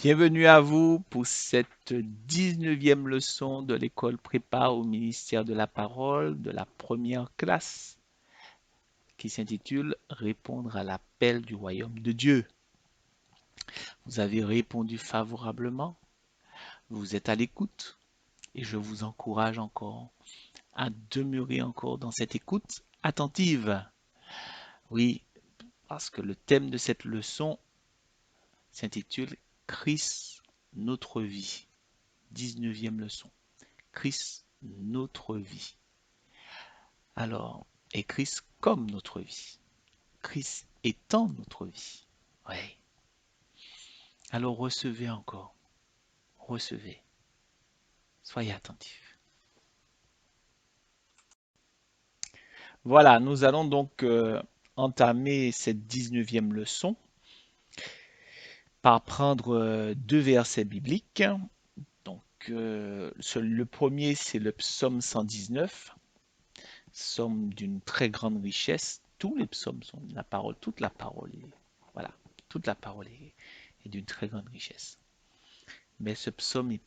Bienvenue à vous pour cette 19e leçon de l'école prépa au ministère de la parole de la première classe qui s'intitule Répondre à l'appel du royaume de Dieu. Vous avez répondu favorablement, vous êtes à l'écoute et je vous encourage encore à demeurer encore dans cette écoute attentive. Oui, parce que le thème de cette leçon s'intitule Christ, notre vie. 19e leçon. Christ, notre vie. Alors, et Christ comme notre vie. Christ étant notre vie. Oui. Alors recevez encore. Recevez. Soyez attentifs. Voilà, nous allons donc entamer cette 19e leçon par prendre deux versets bibliques. Donc, le premier, c'est le psaume 119, psaume d'une très grande richesse. Tous les psaumes sont la parole, toute la parole. Voilà, toute la parole est d'une très grande richesse. Mais ce psaume est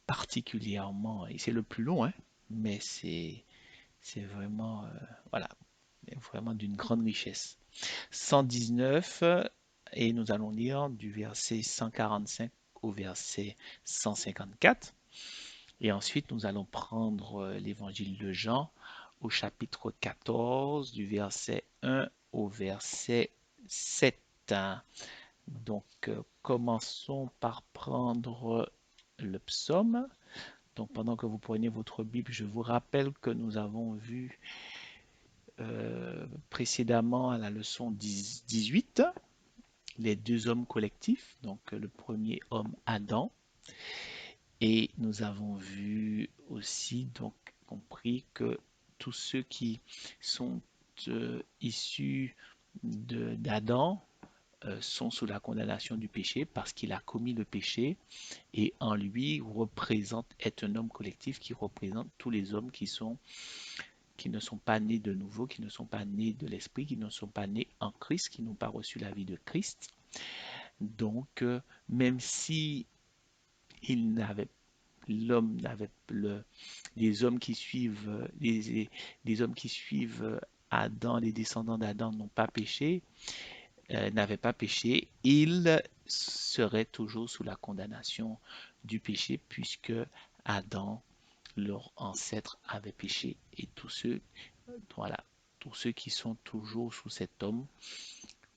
particulièrement, et c'est le plus long, hein, mais c'est vraiment, voilà, vraiment d'une grande richesse. 119, et nous allons lire du verset 145 au verset 154. Et ensuite, nous allons prendre l'évangile de Jean au chapitre 14, du verset 1 au verset 7. Donc, commençons par prendre le psaume. Donc, pendant que vous prenez votre Bible, je vous rappelle que nous avons vu précédemment à la leçon 18 les deux hommes collectifs. Donc, le premier homme, Adam. Et nous avons vu aussi, donc, compris que tous ceux qui sont issus d'Adam sont sous la condamnation du péché parce qu'il a commis le péché et en lui est un homme collectif qui représente tous les hommes qui ne sont pas nés de nouveau, qui ne sont pas nés de l'esprit, qui ne sont pas nés en Christ, qui n'ont pas reçu la vie de Christ. Donc, même si il n'avait l'homme n'avait les hommes qui suivent les hommes qui suivent Adam, les descendants d'Adam n'avaient pas péché, ils seraient toujours sous la condamnation du péché puisque Adam, leur ancêtre, avait péché et voilà, tous ceux qui sont toujours sous cet homme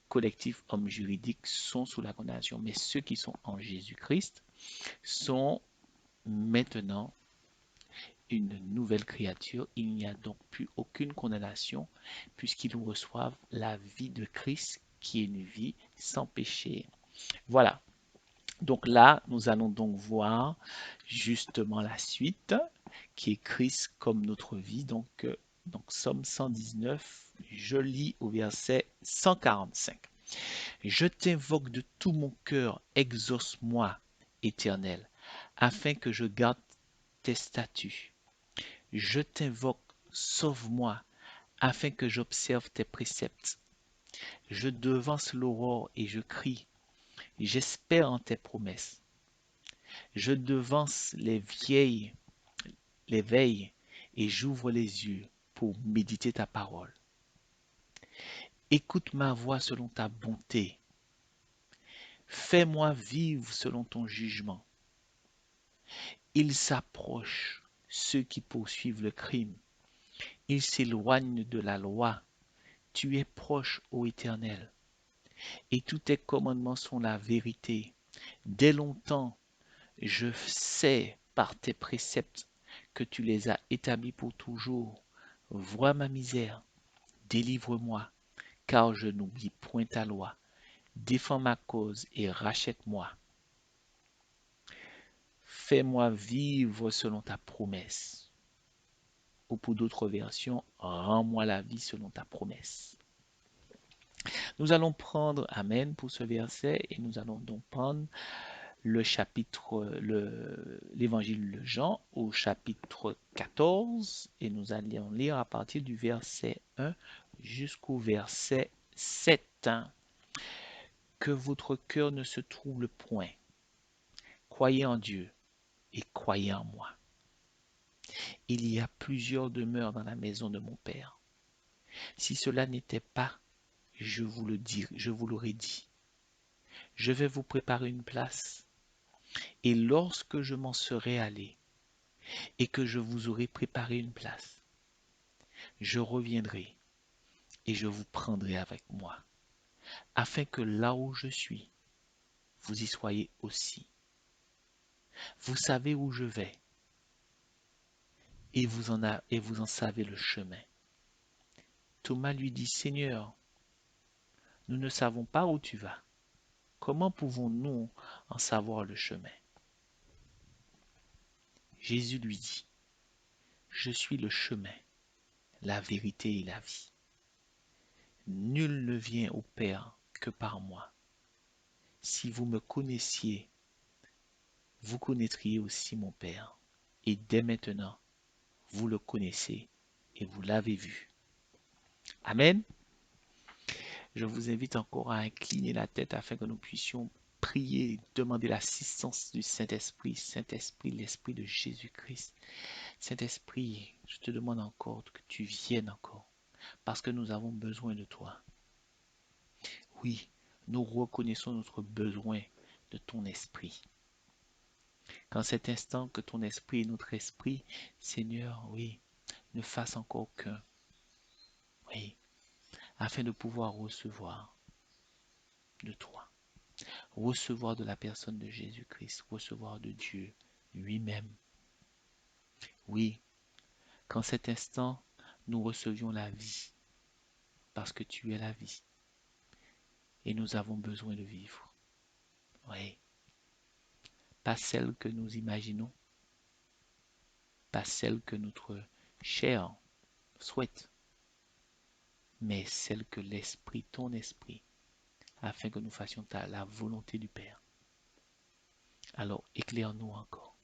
collectif, homme juridique, sont sous la condamnation. Mais ceux qui sont en Jésus-Christ sont maintenant une nouvelle créature. Il n'y a donc plus aucune condamnation puisqu'ils reçoivent la vie de Christ qui est une vie sans péché. Voilà. Donc là, nous allons donc voir justement la suite qui est Christ comme notre vie. Donc Somme 119, je lis au verset 145. Je t'invoque de tout mon cœur, exauce-moi, Éternel, afin que je garde tes statuts. Je t'invoque, sauve-moi, afin que j'observe tes préceptes. Je devance l'aurore et je crie, j'espère en tes promesses. Je devance les veilles, et j'ouvre les yeux pour méditer ta parole. Écoute ma voix selon ta bonté. Fais-moi vivre selon ton jugement. Ils s'approchent, ceux qui poursuivent le crime. Ils s'éloignent de la loi. Tu es proche, ô Éternel, et tous tes commandements sont la vérité. Dès longtemps, je sais par tes préceptes que tu les as établis pour toujours. Vois ma misère, délivre-moi, car je n'oublie point ta loi. Défends ma cause et rachète-moi. Fais-moi vivre selon ta promesse. Ou pour d'autres versions, rends-moi la vie selon ta promesse. Nous allons prendre, Amen, pour ce verset, et nous allons donc prendre l'évangile de Jean au chapitre 14, et nous allons lire à partir du verset 1 jusqu'au verset 7. Que votre cœur ne se trouble point. croyez en Dieu et croyez en moi. Il y a plusieurs demeures dans la maison de mon Père. Si cela n'était pas, je vous l'aurais dit. Je vais vous préparer une place. Et lorsque je m'en serai allé et que je vous aurai préparé une place, je reviendrai et je vous prendrai avec moi, afin que là où je suis, vous y soyez aussi. Vous savez où je vais et vous en savez le chemin. Thomas lui dit, Seigneur, nous ne savons pas où tu vas. Comment pouvons-nous en savoir le chemin? Jésus lui dit, je suis le chemin, la vérité et la vie. Nul ne vient au Père que par moi. Si vous me connaissiez, vous connaîtriez aussi mon Père. Et dès maintenant, vous le connaissez et vous l'avez vu. Amen. Je vous invite encore à incliner la tête afin que nous puissions prier et demander l'assistance du Saint-Esprit. Saint-Esprit, l'Esprit de Jésus-Christ. Saint-Esprit, je te demande encore que tu viennes encore, parce que nous avons besoin de toi. Oui, nous reconnaissons notre besoin de ton esprit. Qu'en cet instant, que ton esprit et notre esprit, Seigneur, oui, ne fassent encore qu'un. Oui, afin de pouvoir recevoir de toi, recevoir de la personne de Jésus-Christ, recevoir de Dieu lui-même. Oui, qu'en cet instant, nous recevions la vie, parce que tu es la vie, et nous avons besoin de vivre. Oui, pas celle que nous imaginons, pas celle que notre chair souhaite, mais celle que l'Esprit, ton Esprit, afin que nous fassions la volonté du Père. Alors éclaire-nous encore.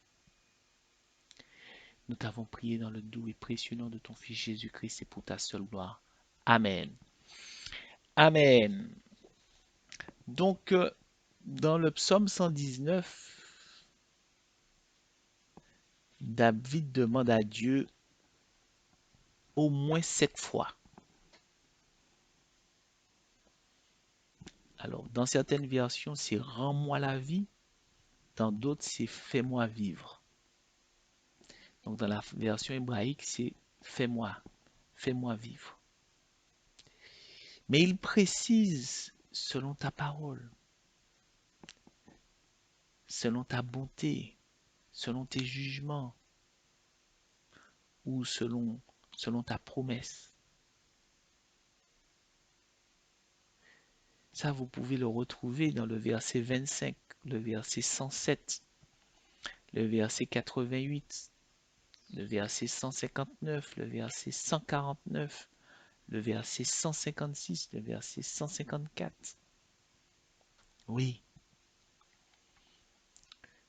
Nous t'avons prié dans le doux et précieux nom de ton Fils Jésus-Christ et pour ta seule gloire. Amen. Amen. Donc, dans le psaume 119, David demande à Dieu au moins 7 fois. Alors, dans certaines versions, c'est rends-moi la vie. Dans d'autres, c'est fais-moi vivre. Donc, dans la version hébraïque, c'est fais-moi vivre. Mais il précise selon ta parole, selon ta bonté, selon tes jugements ou selon ta promesse. Ça, vous pouvez le retrouver dans le verset 25, le verset 107, le verset 88, le verset 159, le verset 149, le verset 156, le verset 154. Oui.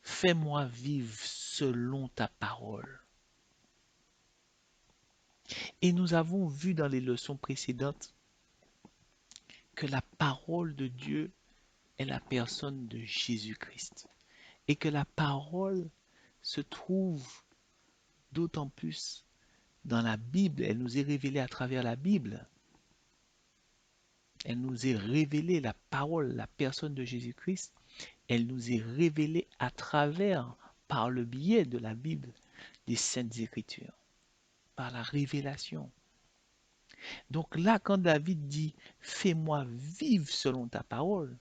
Fais-moi vivre selon ta parole. Et nous avons vu dans les leçons précédentes que la parole de Dieu est la personne de Jésus-Christ. Et que la parole se trouve d'autant plus dans la Bible. Elle nous est révélée à travers la Bible. Elle nous est révélée, la parole, la personne de Jésus-Christ. Elle nous est révélée à travers, par le biais de la Bible, des Saintes Écritures, par la révélation. Donc là, quand David dit « Fais-moi vivre selon ta parole »,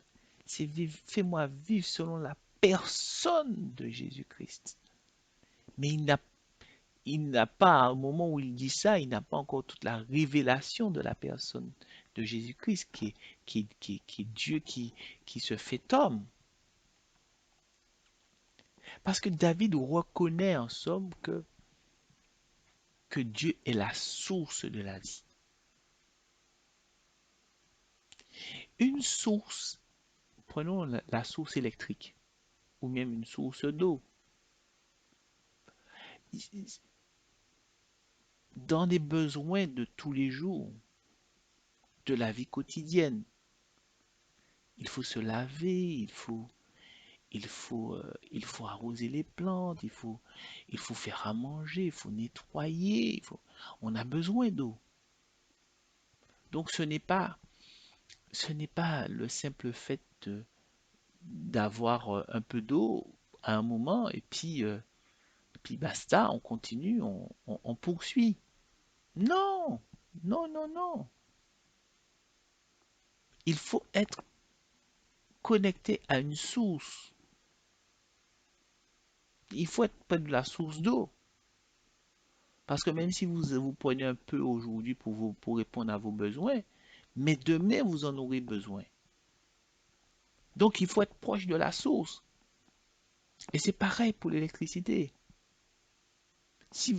c'est « Fais-moi vivre selon la personne de Jésus-Christ ». Mais il n'a pas, au moment où il dit ça, il n'a pas encore toute la révélation de la personne de Jésus-Christ, qui est Dieu qui se fait homme. Parce que David reconnaît en somme que Dieu est la source de la vie. Une source, prenons la source électrique, ou même une source d'eau. Dans les besoins de tous les jours, de la vie quotidienne, il faut se laver, il faut arroser les plantes, il faut faire à manger, il faut nettoyer, on a besoin d'eau. Donc ce n'est pas le simple fait d'avoir un peu d'eau à un moment puis basta, on continue, on poursuit. Non, non, non, non. Il faut être connecté à une source. Il faut être près de la source d'eau. Parce que même si vous prenez un peu aujourd'hui pour répondre à vos besoins, mais demain vous en aurez besoin. Donc il faut être proche de la source. Et c'est pareil pour l'électricité. Si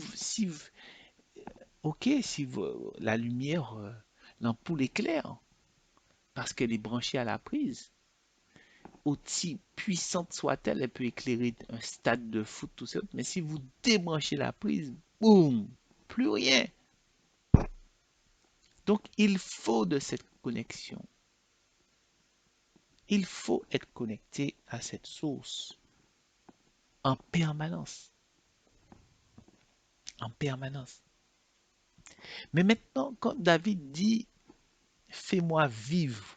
ok, la lumière, l'ampoule est claire parce qu'elle est branchée à la prise, aussi puissante soit-elle, elle peut éclairer un stade de foot, tout ça. Mais si vous débranchez la prise, boum, plus rien. Donc il faut de cette connexion. Il faut être connecté à cette source en permanence. En permanence. Mais maintenant, quand David dit fais-moi vivre,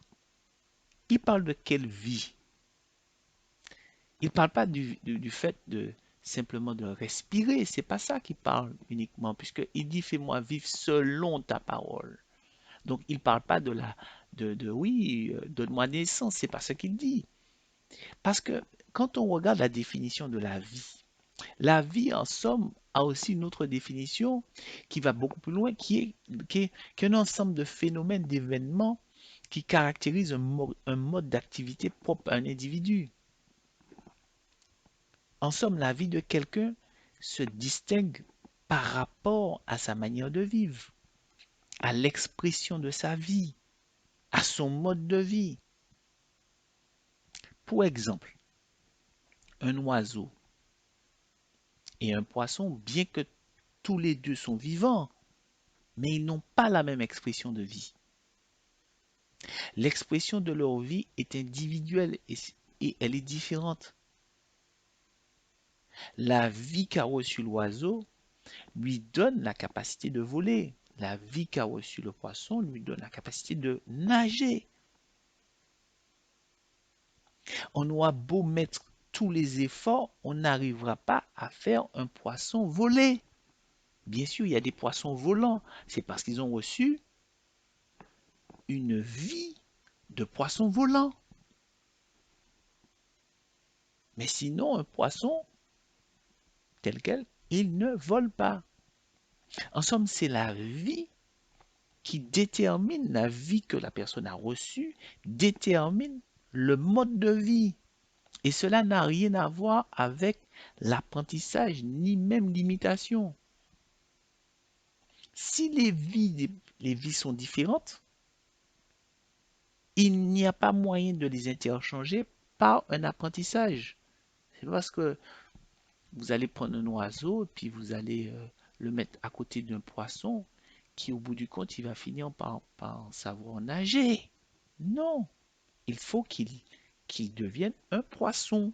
il parle de quelle vie? Il ne parle pas du fait de simplement de respirer. C'est pas ça qu'il parle uniquement, puisqu'il dit fais-moi vivre selon ta parole. Donc il ne parle pas oui, donne-moi naissance, c'est pas ce qu'il dit. Parce que quand on regarde la définition de la vie en somme a aussi une autre définition qui va beaucoup plus loin, qui est un ensemble de phénomènes, d'événements qui caractérisent un mode d'activité propre à un individu. En somme, la vie de quelqu'un se distingue par rapport à sa manière de vivre, à l'expression de sa vie, à son mode de vie. Pour exemple, un oiseau et un poisson, bien que tous les deux sont vivants, mais ils n'ont pas la même expression de vie. L'expression de leur vie est individuelle et elle est différente. La vie qu'a reçue l'oiseau lui donne la capacité de voler. La vie qu'a reçue le poisson lui donne la capacité de nager. On aura beau mettre tous les efforts, on n'arrivera pas à faire un poisson voler. Bien sûr, il y a des poissons volants. C'est parce qu'ils ont reçu une vie de poisson volant. Mais sinon, un poisson tel quel, il ne vole pas. En somme, c'est la vie qui détermine la vie que la personne a reçue, détermine le mode de vie. Et cela n'a rien à voir avec l'apprentissage, ni même l'imitation. Si les vies sont différentes, il n'y a pas moyen de les interchanger par un apprentissage. C'est parce que vous allez prendre un oiseau et puis vous allez le mettre à côté d'un poisson qui, au bout du compte, il va finir par savoir nager. Non, il faut qu'il devienne un poisson.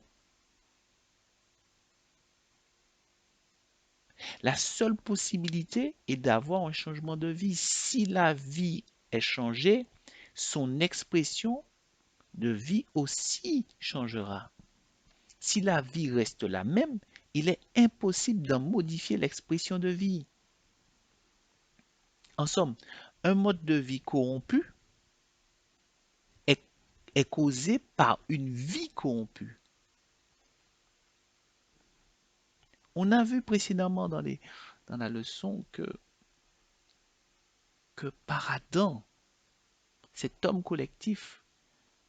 La seule possibilité est d'avoir un changement de vie. Si la vie est changée, son expression de vie aussi changera. Si la vie reste la même, il est impossible d'en modifier l'expression de vie. En somme, un mode de vie corrompu est, est causé par une vie corrompue. On a vu précédemment dans la leçon que par Adam, cet homme collectif,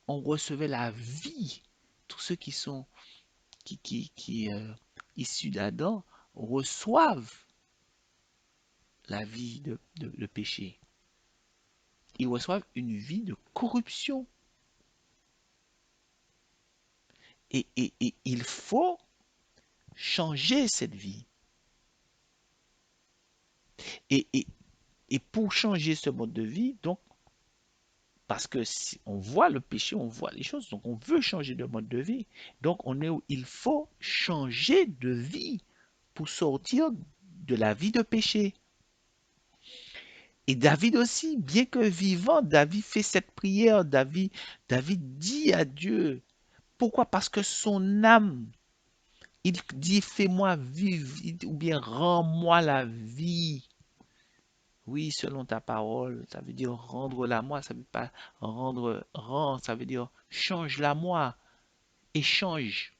on recevait la vie. Tous ceux qui sont issus d'Adam reçoivent la vie de péché. Ils reçoivent une vie de corruption. Et il faut changer cette vie. Et, et, et pour changer ce mode de vie, donc, Parce que si on voit le péché, on voit les choses, donc on veut changer de mode de vie. Donc on est où il faut changer de vie pour sortir de la vie de péché. Et David aussi, bien que vivant, David fait cette prière. David dit à Dieu. Pourquoi? Parce que son âme, il dit, fais-moi vivre, ou bien rends-moi la vie. Oui, selon ta parole, ça veut dire rendre-la moi, ça veut pas rend, ça veut dire change-la moi, échange,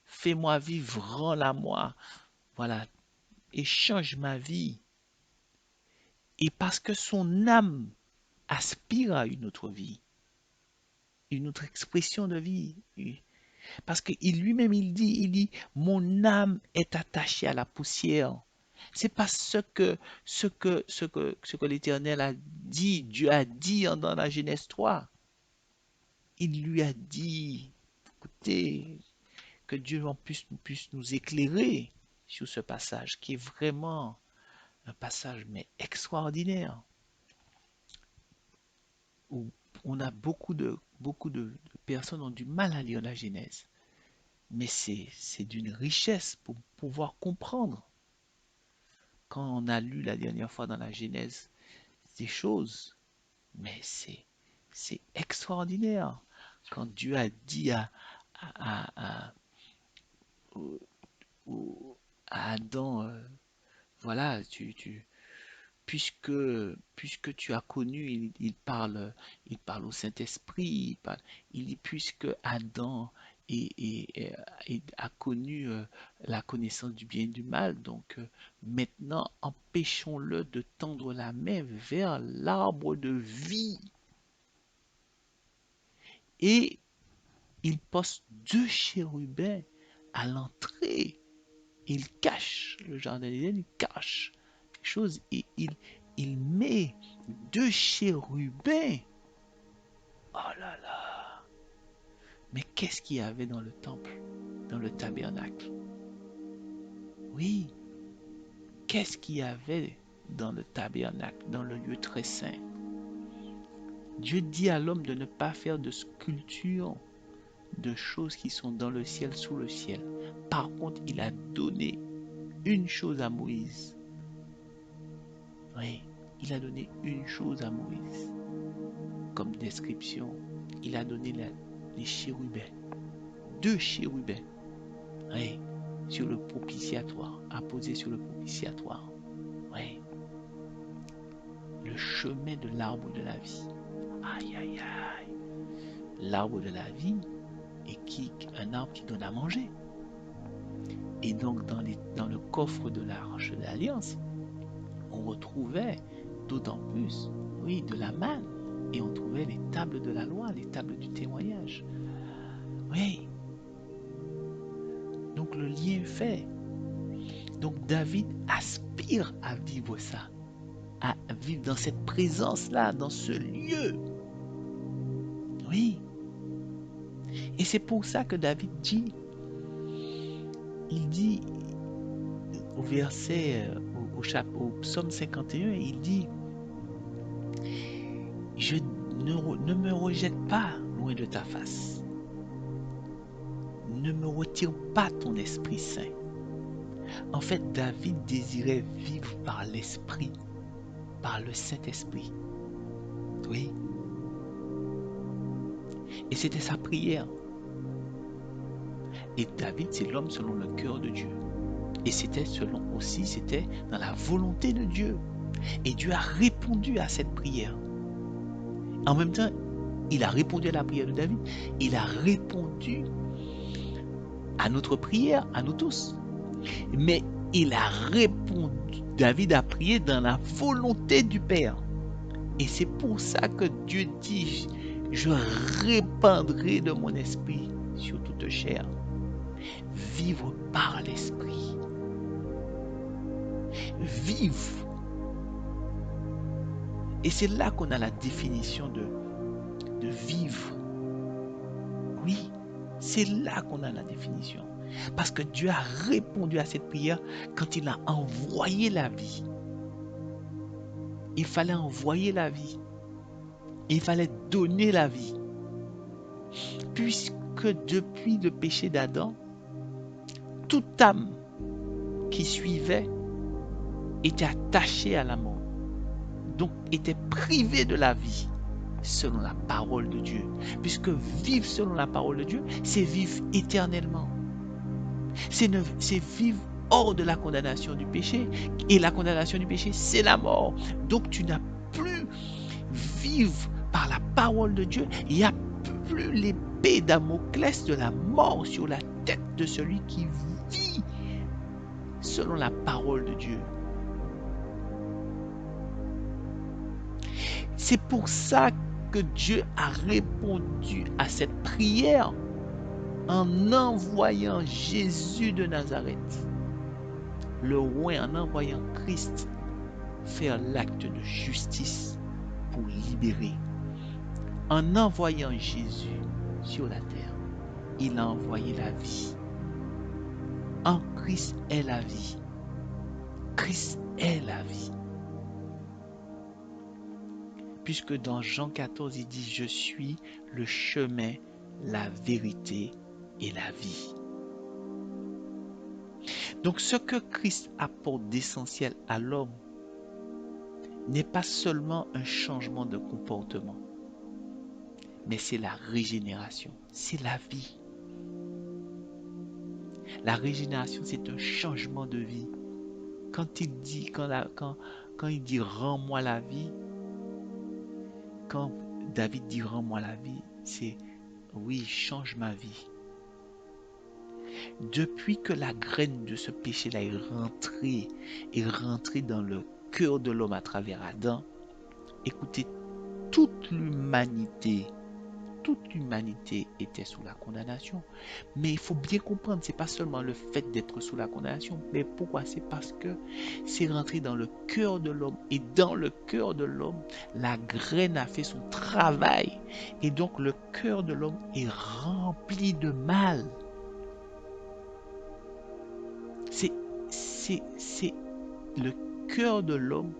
fais-moi vivre, rends-la moi. Voilà, échange ma vie. Et parce que son âme aspire à une autre vie, une autre expression de vie. Parce qu'il lui-même, il dit, mon âme est attachée à la poussière. C'est pas ce que l'Éternel a dit, Dieu a dit dans la Genèse 3. Il lui a dit, écoutez, que Dieu puisse nous éclairer sur ce passage, qui est vraiment un passage mais extraordinaire, où on a beaucoup de personnes ont du mal à lire la Genèse. Mais c'est d'une richesse pour pouvoir comprendre. Quand on a lu la dernière fois dans la Genèse des choses, mais c'est extraordinaire. Quand Dieu a dit à, au- à Adam, voilà, puisque tu as connu, il parle au Saint-Esprit, il dit, puisque Adam a connu la connaissance du bien et du mal, donc maintenant empêchons-le de tendre la main vers l'arbre de vie. Et il poste deux chérubins à l'entrée. Il cache le jardin d'Éden, il cache les choses et il met deux chérubins. Oh là là! Mais qu'est-ce qu'il y avait dans le temple, dans le tabernacle? Oui, qu'est-ce qu'il y avait dans le tabernacle, dans le lieu très saint? Dieu dit à l'homme de ne pas faire de sculpture de choses qui sont dans le ciel, sous le ciel. Par contre, il a donné une chose à Moïse. Oui, il a donné une chose à Moïse comme description. Il a donné les chérubins, deux chérubins, oui, sur le propitiatoire, à poser sur le propitiatoire. Oui, le chemin de l'arbre de la vie. Aïe, aïe, aïe. L'arbre de la vie est un arbre qui donne à manger. Et donc, dans le coffre de l'arche de l'Alliance, on retrouvait d'autant plus, oui, de la manne. Et on trouvait les tables de la loi, les tables du témoignage. Oui, donc le lien est fait. Donc David aspire à vivre ça, à vivre dans cette présence-là, dans ce lieu. Oui. Et c'est pour ça que David dit, il dit au verset, au psaume 51, il dit, je ne me rejette pas loin de ta face. Ne me retire pas ton Esprit Saint. En fait, David désirait vivre par l'Esprit, par le Saint-Esprit. Oui. Et c'était sa prière. Et David, c'est l'homme selon le cœur de Dieu. Et c'était dans la volonté de Dieu. Et Dieu a répondu à cette prière. En même temps, il a répondu à la prière de David. Il a répondu à notre prière, à nous tous. Mais David a prié dans la volonté du Père. Et c'est pour ça que Dieu dit, je répandrai de mon esprit sur toute chair. Vivre par l'esprit. Vivre. Et c'est là qu'on a la définition de vivre. Oui, c'est là qu'on a la définition. Parce que Dieu a répondu à cette prière quand il a envoyé la vie. Il fallait envoyer la vie. Il fallait donner la vie. Puisque depuis le péché d'Adam, toute âme qui suivait était attachée à la mort. Donc était privée de la vie selon la parole de Dieu. Puisque vivre selon la parole de Dieu, c'est vivre éternellement. C'est vivre hors de la condamnation du péché. Et la condamnation du péché, c'est la mort. Donc tu n'as plus vivre par la parole de Dieu. Il n'y a plus l'épée Damoclès de la mort sur la tête de celui qui vit selon la parole de Dieu. C'est pour ça que Dieu a répondu à cette prière en envoyant Jésus de Nazareth, le roi, en envoyant Christ faire l'acte de justice pour libérer. En envoyant Jésus sur la terre, il a envoyé la vie. En Christ est la vie. Christ est la vie. Puisque dans Jean 14, il dit « Je suis le chemin, la vérité et la vie ». Donc ce que Christ apporte d'essentiel à l'homme n'est pas seulement un changement de comportement, mais c'est la régénération, c'est la vie. La régénération, c'est un changement de vie. Quand il dit « rends-moi la vie », quand David dit « rends-moi la vie », c'est « oui, change ma vie ». Depuis que la graine de ce péché-là est rentrée dans le cœur de l'homme à travers Adam, écoutez, toute l'humanité était sous la condamnation. Mais il faut bien comprendre, c'est pas seulement le fait d'être sous la condamnation, mais pourquoi? C'est parce que c'est rentré dans le cœur de l'homme. Et dans le cœur de l'homme, la graine a fait son travail. Et donc le cœur de l'homme est rempli de mal. C'est le cœur de l'homme.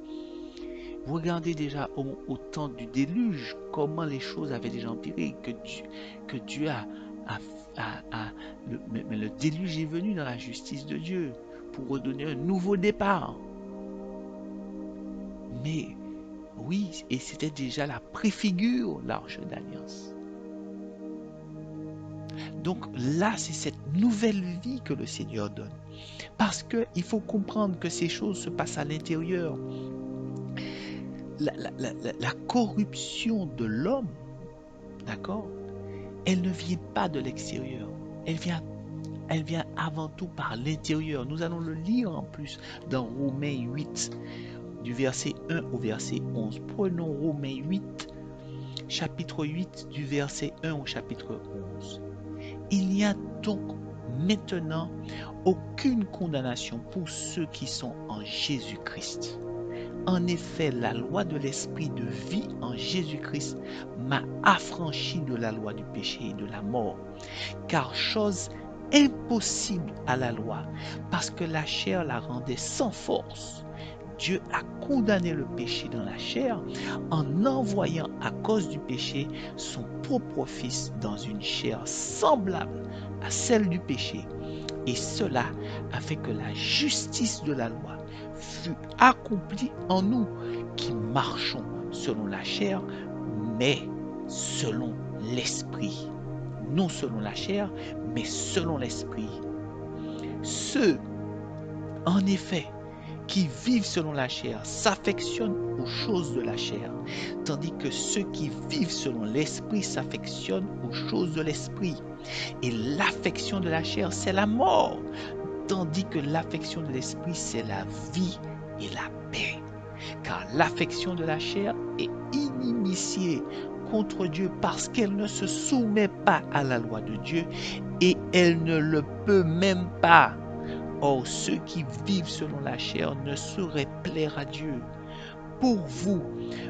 Vous regardez déjà au temps du déluge, comment les choses avaient déjà empiré, que Dieu mais le déluge est venu dans la justice de Dieu pour redonner un nouveau départ. Mais oui, et c'était déjà la préfigure, l'arche d'alliance. Donc là, c'est cette nouvelle vie que le Seigneur donne. Parce qu'il faut comprendre que ces choses se passent à l'intérieur. La corruption de l'homme, d'accord, elle ne vient pas de l'extérieur. Elle vient avant tout par l'intérieur. Nous allons le lire en plus dans Romains 8, du verset 1 au verset 11. Prenons Romains 8, chapitre 8, du verset 1 au chapitre 11. Il n'y a donc maintenant aucune condamnation pour ceux qui sont en Jésus-Christ. En effet, la loi de l'esprit de vie en Jésus-Christ m'a affranchi de la loi du péché et de la mort. Car chose impossible à la loi, parce que la chair la rendait sans force, Dieu a condamné le péché dans la chair en envoyant à cause du péché son propre Fils dans une chair semblable à celle du péché. Et cela a fait que la justice de la loi fut accomplie en nous qui marchons selon la chair, mais selon l'esprit. Non selon la chair, mais selon l'esprit. Ceux, en effet, qui vivent selon la chair s'affectionnent aux choses de la chair, tandis que ceux qui vivent selon l'esprit s'affectionnent aux choses de l'esprit. Et l'affection de la chair, c'est la mort, tandis que l'affection de l'esprit, c'est la vie et la paix. Car l'affection de la chair est inimitié contre Dieu parce qu'elle ne se soumet pas à la loi de Dieu et elle ne le peut même pas. Or, ceux qui vivent selon la chair ne sauraient plaire à Dieu. Pour vous,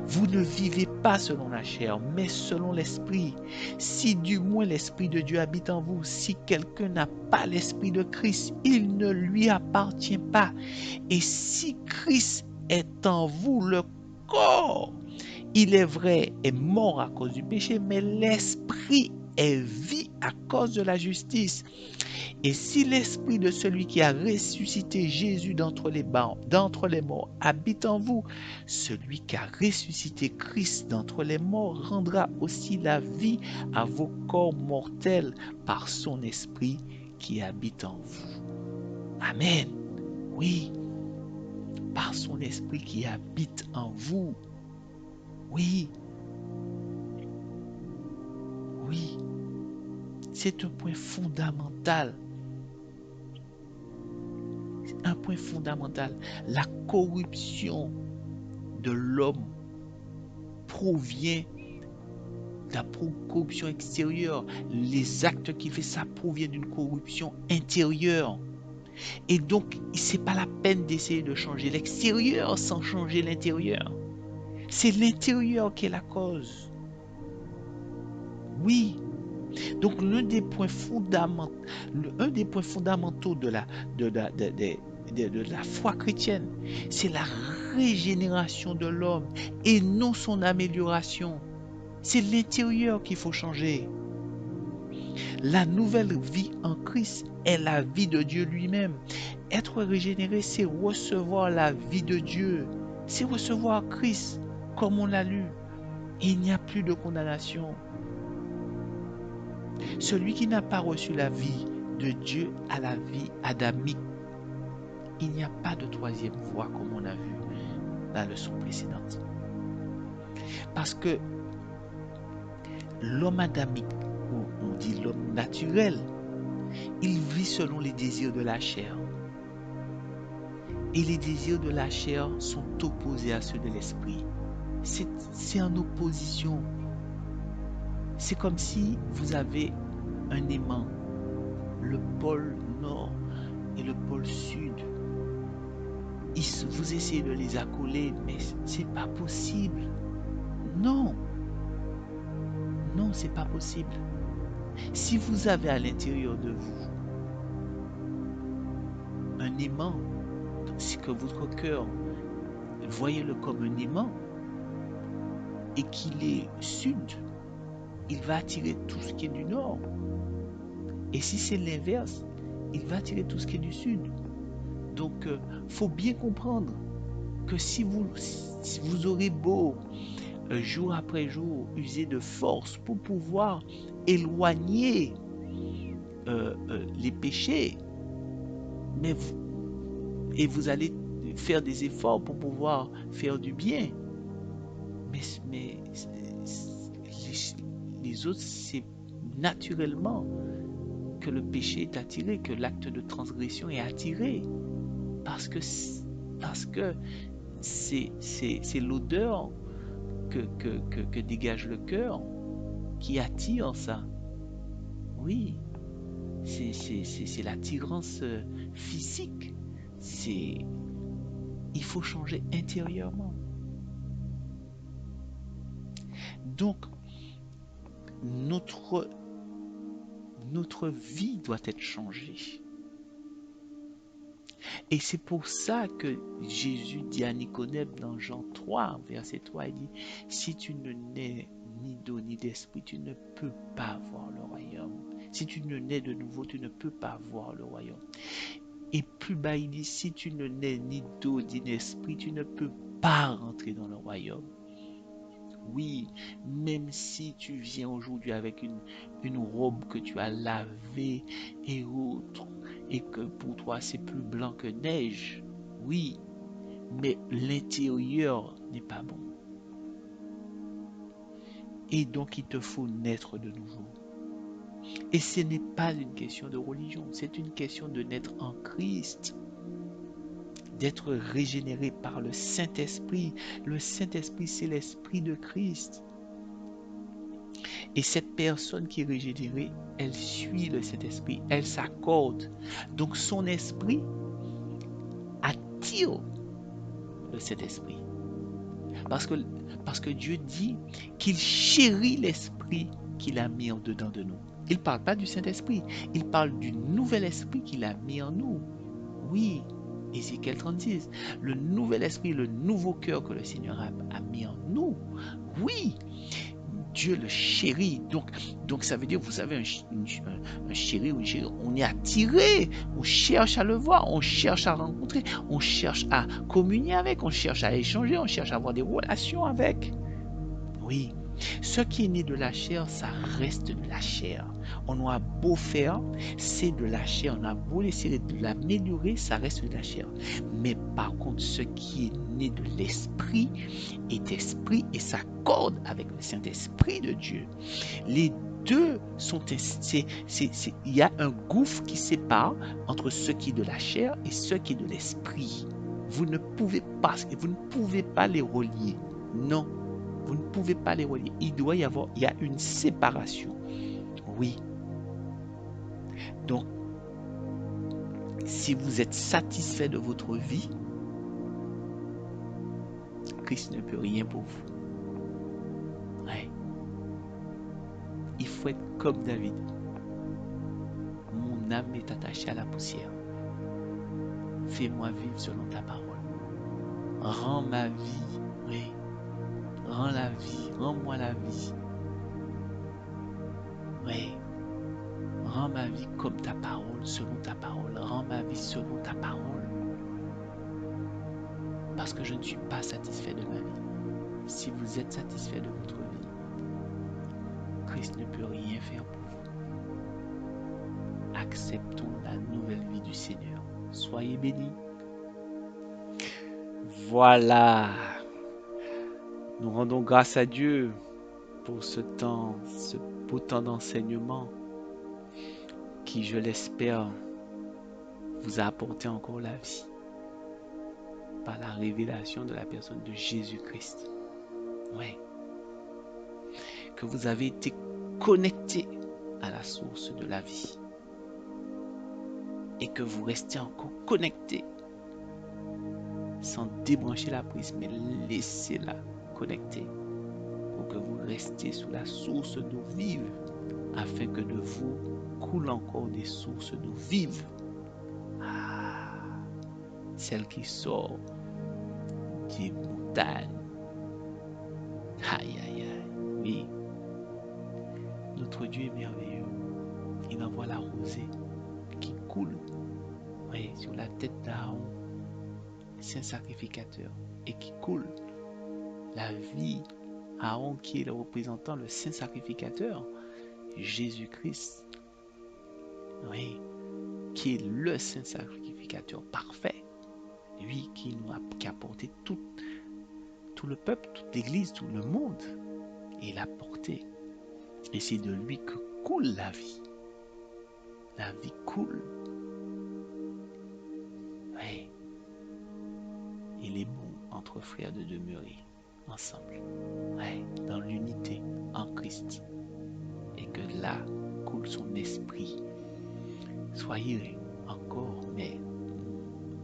vous ne vivez pas selon la chair, mais selon l'esprit. Si du moins l'esprit de Dieu habite en vous, si quelqu'un n'a pas l'esprit de Christ, il ne lui appartient pas. Et si Christ est en vous, le corps il est vrai, est mort à cause du péché, mais l'esprit est vie à cause de la justice. Et si l'esprit de celui qui a ressuscité Jésus d'entre les morts habite en vous, celui qui a ressuscité Christ d'entre les morts rendra aussi la vie à vos corps mortels par son esprit qui habite en vous. Amen. Oui, par son esprit qui habite en vous. Oui, oui, c'est un point fondamental. Un point fondamental. La corruption de l'homme provient de la corruption extérieure. Les actes qu'il fait, ça provient d'une corruption intérieure. Et donc, c'est pas la peine d'essayer de changer l'extérieur sans changer l'intérieur. C'est l'intérieur qui est la cause. Oui. Donc, un des points fondamentaux de la foi chrétienne, c'est la régénération de l'homme et non son amélioration. C'est l'intérieur qu'il faut changer. La nouvelle vie en Christ est la vie de Dieu lui-même. Être régénéré, c'est recevoir la vie de Dieu. C'est recevoir Christ, comme on l'a lu. Et il n'y a plus de condamnation. Celui qui n'a pas reçu la vie de Dieu a la vie adamique. Il n'y a pas de troisième voie, comme on a vu dans la leçon précédente. Parce que l'homme adamique, ou on dit l'homme naturel, il vit selon les désirs de la chair. Et les désirs de la chair sont opposés à ceux de l'esprit. C'est en opposition. C'est comme si vous avez un aimant, le pôle nord et le pôle sud. Vous essayez de les accoler, mais c'est pas possible. Non, non, c'est pas possible. Si vous avez à l'intérieur de vous un aimant, c'est que votre cœur, voyez-le comme un aimant, et qu'il est sud, il va attirer tout ce qui est du nord. Et si c'est l'inverse, il va attirer tout ce qui est du sud. Donc, faut bien comprendre que si vous aurez beau, jour après jour, user de force pour pouvoir éloigner les péchés, et vous allez faire des efforts pour pouvoir faire du bien, mais les autres, c'est naturellement que le péché est attiré, que l'acte de transgression est attiré, parce que c'est l'odeur que dégage le cœur qui attire ça. Oui, c'est l'attirance physique. Il faut changer intérieurement. Donc, notre vie doit être changée. Et c'est pour ça que Jésus dit à Nicodème dans Jean 3, verset 3, il dit, si tu ne nais ni d'eau ni d'esprit, tu ne peux pas voir le royaume. Si tu ne nais de nouveau, tu ne peux pas voir le royaume. Et plus bas, il dit, si tu ne nais ni d'eau ni d'esprit, tu ne peux pas rentrer dans le royaume. Oui, même si tu viens aujourd'hui avec une robe que tu as lavée et autre, et que pour toi c'est plus blanc que neige, oui, mais l'intérieur n'est pas bon. Et donc il te faut naître de nouveau. Et ce n'est pas une question de religion, c'est une question de naître en Christ, d'être régénéré par le Saint-Esprit. Le Saint-Esprit, c'est l'Esprit de Christ. Et cette personne qui est régénérée, elle suit le Saint-Esprit, elle s'accorde. Donc son esprit attire le Saint-Esprit. Parce que Dieu dit qu'il chérit l'esprit qu'il a mis en dedans de nous. Il ne parle pas du Saint-Esprit, il parle du nouvel esprit qu'il a mis en nous. Oui, Ézéchiel 36. Le nouvel esprit, le nouveau cœur que le Seigneur a mis en nous. Oui, Dieu le chérit. Donc ça veut dire, vous savez, un chéri ou une chérie, on est attiré, on cherche à le voir, on cherche à rencontrer, on cherche à communier avec, on cherche à échanger, on cherche à avoir des relations avec. Oui, ce qui est né de la chair, ça reste de la chair. On a beau faire, c'est de la chair. On a beau essayer de l'améliorer, ça reste de la chair. Mais par contre, ce qui est né de l'esprit est esprit et s'accorde avec le Saint-Esprit de Dieu. Les deux sont... Il y a un gouffre qui sépare entre ce qui est de la chair et ce qui est de l'esprit. Vous ne pouvez pas les relier. Non. Vous ne pouvez pas les relier. Il y a une séparation. Oui. Donc, si vous êtes satisfait de votre vie, Christ ne peut rien pour vous. Ouais. Il faut être comme David. Mon âme est attachée à la poussière. Fais-moi vivre selon ta parole. Rends ma vie, oui. Rends-moi la vie. Oui. Rends ma vie comme ta parole, selon ta parole. Rends ma vie selon ta parole. Parce que je ne suis pas satisfait de ma vie. Si vous êtes satisfait de votre vie, Christ ne peut rien faire pour vous. Acceptons la nouvelle vie du Seigneur. Soyez bénis. Voilà. Nous rendons grâce à Dieu pour ce temps, ce beau temps d'enseignement qui, je l'espère, vous a apporté encore la vie par la révélation de la personne de Jésus-Christ. Oui. Que vous avez été connecté à la source de la vie et que vous restez encore connecté sans débrancher la prise, mais laissez-la connectée pour que vous restiez sous la source d'eau vive afin que de vous coule encore des sources d'eau vive. Ah, celle qui sort des montagnes. Aïe, aïe, aïe. Oui, notre Dieu est merveilleux. Il envoie la rosée qui coule, oui, sur la tête d'Aaron, saint sacrificateur, et qui coule la vie. Aaron qui est le représentant, le saint sacrificateur, Jésus-Christ, oui, qui est le saint sacrificateur parfait, lui qui a porté tout le peuple, toute l'église, tout le monde, et il a porté. Et c'est de lui que coule la vie. La vie coule. Oui. Il est bon entre frères de demeurer ensemble, oui, dans l'unité en Christ. Et que là coule son esprit. Soyez encore, mais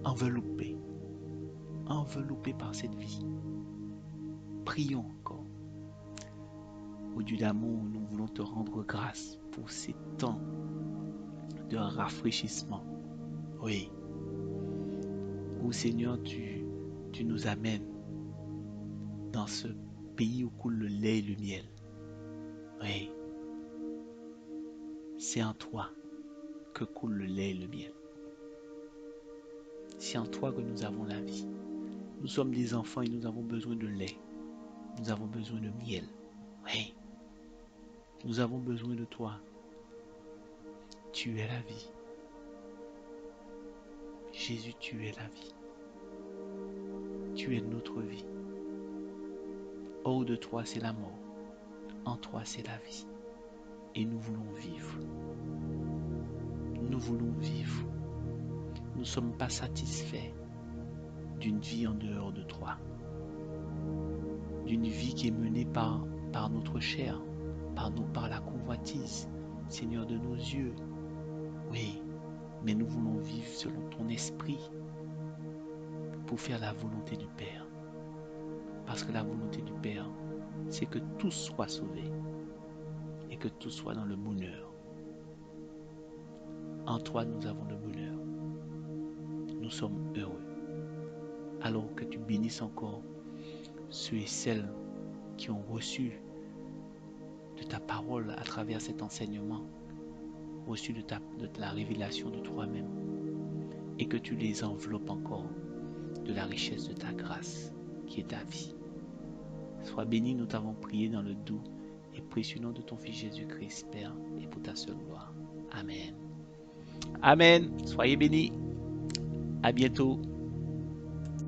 enveloppés par cette vie. Prions encore. Ô Dieu d'amour, nous voulons te rendre grâce pour ces temps de rafraîchissement. Oui. Ô Seigneur, tu nous amènes dans ce pays où coule le lait et le miel. Oui. C'est en toi que coule le lait et le miel. C'est en toi que nous avons la vie. Nous sommes des enfants et nous avons besoin de lait. Nous avons besoin de miel. Oui. Nous avons besoin de toi. Tu es la vie. Jésus, tu es la vie. Tu es notre vie. Hors de toi, c'est la mort. En toi, c'est la vie. Et nous voulons vivre. Nous voulons vivre. Nous ne sommes pas satisfaits d'une vie en dehors de toi. D'une vie qui est menée par notre chair, par la convoitise, Seigneur, de nos yeux. Oui, mais nous voulons vivre selon ton esprit pour faire la volonté du Père. Parce que la volonté du Père, c'est que tous soient sauvés et que tous soient dans le bonheur. En toi, nous avons le bonheur. nous sommes heureux. Alors que tu bénisses encore ceux et celles qui ont reçu de ta parole à travers cet enseignement, reçu de la révélation de toi-même, et que tu les enveloppes encore de la richesse de ta grâce, qui est ta vie. Sois béni, nous t'avons prié dans le doux et précieux nom de ton Fils Jésus-Christ, Père, et pour ta seule gloire. Amen. Amen. Soyez bénis. À bientôt.